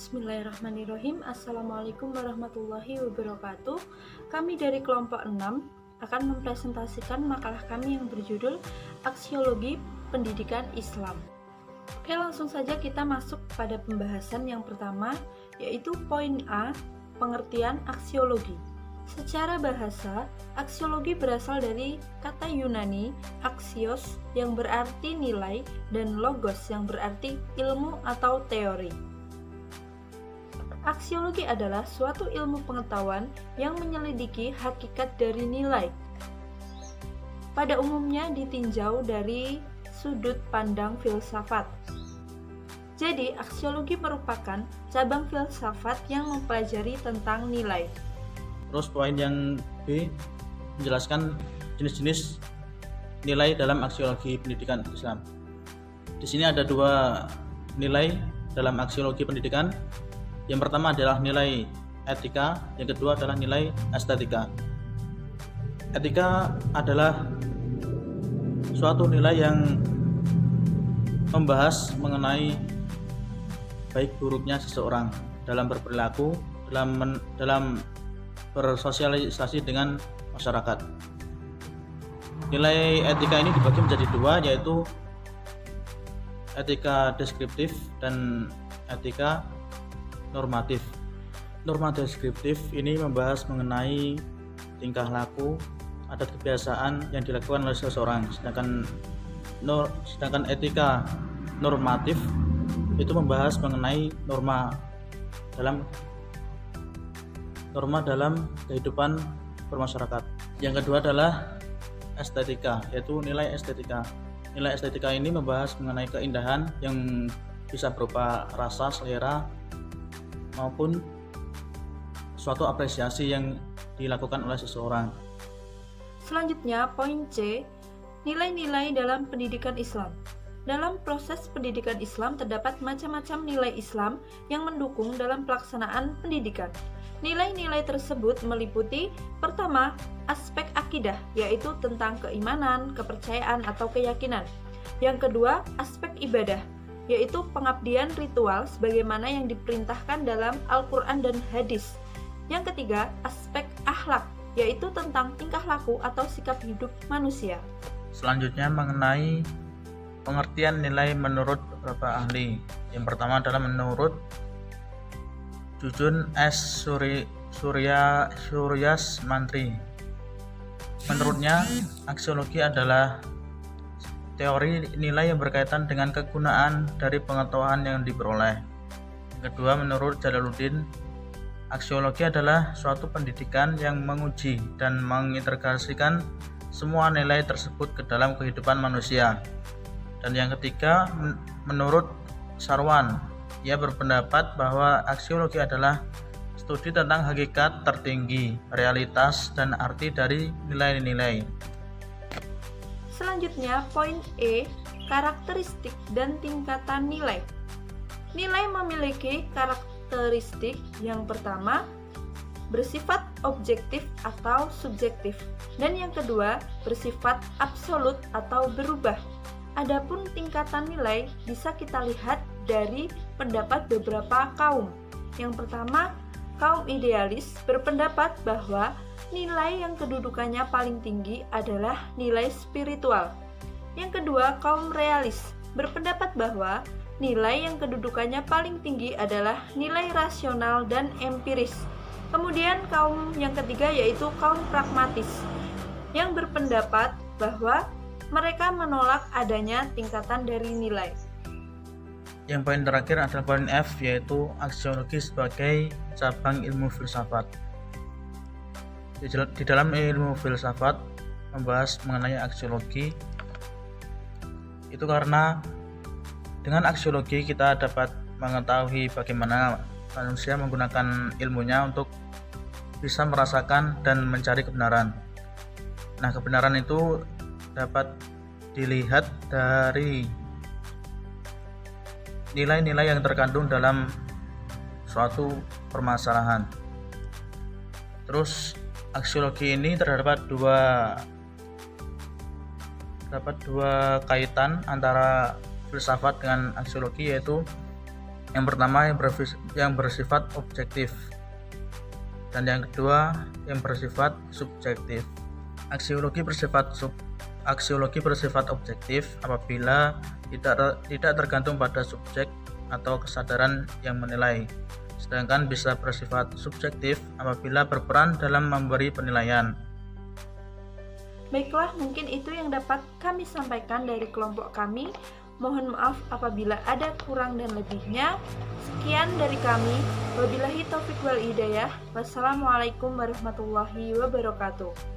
Bismillahirrahmanirrahim. Assalamualaikum warahmatullahi wabarakatuh. Kami dari kelompok 6 akan mempresentasikan makalah kami yang berjudul Aksiologi Pendidikan Islam. Oke, langsung saja kita masuk pada pembahasan yang pertama, yaitu poin A, pengertian aksiologi. Secara bahasa, aksiologi berasal dari kata Yunani aksios yang berarti nilai dan logos yang berarti ilmu atau teori. Aksiologi adalah suatu ilmu pengetahuan yang menyelidiki hakikat dari nilai. Pada umumnya ditinjau dari sudut pandang filsafat. Jadi, aksiologi merupakan cabang filsafat yang mempelajari tentang nilai. Terus poin yang B, menjelaskan jenis-jenis nilai dalam aksiologi pendidikan Islam. Di sini ada dua nilai dalam aksiologi pendidikan. Yang pertama adalah nilai etika, yang kedua adalah nilai estetika. Etika adalah suatu nilai yang membahas mengenai baik buruknya seseorang dalam berperilaku, dalam bersosialisasi dengan masyarakat. Nilai etika ini dibagi menjadi dua, yaitu etika deskriptif dan etika normatif. Norma deskriptif ini membahas mengenai tingkah laku, adat kebiasaan yang dilakukan oleh seseorang. Sedangkan etika normatif itu membahas mengenai norma dalam kehidupan bermasyarakat. Yang kedua adalah estetika, yaitu nilai estetika. Nilai estetika ini membahas mengenai keindahan yang bisa berupa rasa, selera, maupun suatu apresiasi yang dilakukan oleh seseorang. Selanjutnya, poin C, nilai-nilai dalam pendidikan Islam. Dalam proses pendidikan Islam terdapat macam-macam nilai Islam yang mendukung dalam pelaksanaan pendidikan. Nilai-nilai tersebut meliputi pertama, aspek akidah, yaitu tentang keimanan, kepercayaan, atau keyakinan. Yang kedua, aspek ibadah, yaitu pengabdian ritual sebagaimana yang diperintahkan dalam Al-Quran dan hadis. Yang ketiga, aspek akhlak, yaitu tentang tingkah laku atau sikap hidup manusia. Selanjutnya mengenai pengertian nilai menurut beberapa ahli. Yang pertama adalah menurut Jujun S. Suryas Mantri. Menurutnya, aksiologi adalah teori nilai yang berkaitan dengan kegunaan dari pengetahuan yang diperoleh. Yang kedua, menurut Jalaluddin, aksiologi adalah suatu pendidikan yang menguji dan mengintegrasikan semua nilai tersebut ke dalam kehidupan manusia. Dan yang ketiga, menurut Sarwan, ia berpendapat bahwa aksiologi adalah studi tentang hakikat tertinggi, realitas, dan arti dari nilai-nilai. Selanjutnya, poin E, karakteristik dan tingkatan nilai. Nilai memiliki karakteristik yang pertama, bersifat objektif atau subjektif, dan yang kedua, bersifat absolut atau berubah. Adapun tingkatan nilai bisa kita lihat dari pendapat beberapa kaum. Yang pertama, kaum idealis berpendapat bahwa nilai yang kedudukannya paling tinggi adalah nilai spiritual. Yang kedua, kaum realis berpendapat bahwa nilai yang kedudukannya paling tinggi adalah nilai rasional dan empiris. Kemudian kaum yang ketiga yaitu kaum pragmatis yang berpendapat bahwa mereka menolak adanya tingkatan dari nilai. Yang poin terakhir adalah poin F, yaitu aksiologi sebagai cabang ilmu filsafat. Di dalam ilmu filsafat membahas mengenai aksiologi, itu karena dengan aksiologi kita dapat mengetahui bagaimana manusia menggunakan ilmunya untuk bisa merasakan dan mencari kebenaran. Nah, kebenaran itu dapat dilihat dari nilai-nilai yang terkandung dalam suatu permasalahan. Terus aksiologi ini terdapat dua kaitan antara filsafat dengan aksiologi, yaitu Yang pertama yang bersifat objektif, dan yang kedua yang bersifat subjektif. Aksiologi bersifat objektif apabila tidak tergantung pada subjek atau kesadaran yang menilai, sedangkan bisa bersifat subjektif apabila berperan dalam memberi penilaian. Baiklah, mungkin itu yang dapat kami sampaikan dari kelompok kami. Mohon maaf apabila ada kurang dan lebihnya. Sekian dari kami. Wabillahi taufiq wal hidayah. Wassalamualaikum warahmatullahi wabarakatuh.